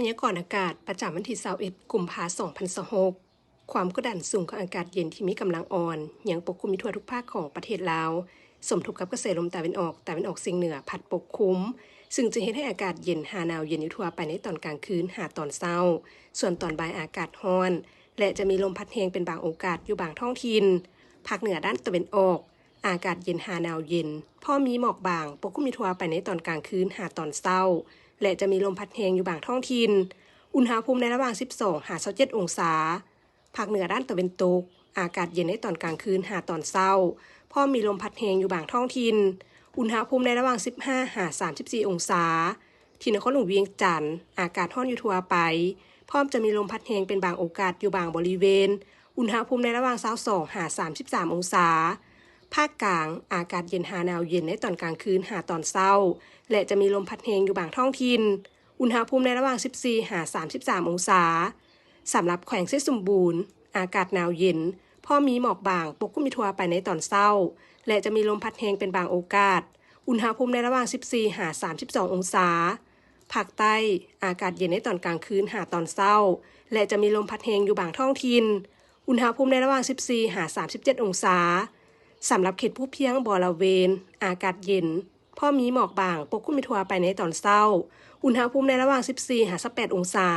ยากรณ์อากาศประจำวันที่21กุมภาพันธ์2026ความกดดันสูงของอากาศเย็นที่มีกำลังอ่อนยังปกคลุมทั่วทุกภาคของประเทศลาวสมทบกับกระแสลมตะวันออกเฉียงเหนือพัดปกคลุมซึ่งจะเฮ็ดให้อากาศเย็นหาหนาวเย็นอยู่ทั่วไปในตอนกลางคืนหาตอนเช้าส่วนตอนบ่ายอากาศร้อนและจะมีลมพัดแรงเป็นบางโอกาสอยู่บางท้องถิ่นภาคเหนือด้านตะวันออกอากาศเย็นหาหนาวเย็นพอมีหมอกบางปกคลุมทั่วไปในตอนกลางคืนหาตอนเช้าและจะมีลมพัดแรงอยู่บางท้องถิ่นอุณหภูมิในระหว่าง12 27 องศาภาคเหนือด้านตะวันตกอากาศเย็นในตอนกลางคืนหาตอนเช้าพอมีลมพัดแรงอยู่บางท้องถิ่นอุณหภูมิในระหว่าง15 34 องศาที่นครหลวงเวียงจันทร์อากาศร้อนอยู่ทั่วไปพร้อมจะมีลมพัดแรงเป็นบางโอกาสอยู่บางบริเวณอุณหภูมิในระหว่าง22 33 องศาภาคกลางอากาศเย็นหาหนาวเย็นในตอนกลางคืนหาตอนเช้าและจะมีลมพัดแรงอยู่บางท้องถิ่นอุณหภูมิในระหว่าง14-33 องศาสำหรับแขวงเซสมบูรณ์อากาศหนาวเย็นพอมีหมอกบางปกคลุมทั่วไปในตอนเช้าและจะมีลมพัดแรงเป็นบางโอกาสอุณหภูมิในระหว่าง14-32 องศาภาคใต้อากาศเย็นในตอนกลางคืนหาตอนเช้าและจะมีลมพัดแรงอยู่บางท้องถิ่นอุณหภูมิในระหว่าง14-37 องศาสำหรับเขตภูเพียงบริเวณอากาศเย็นพอมีหมอกบางปกคลุมทั่วไปในตอนเช้าอุณหภูมิในระหว่าง14-18 องศา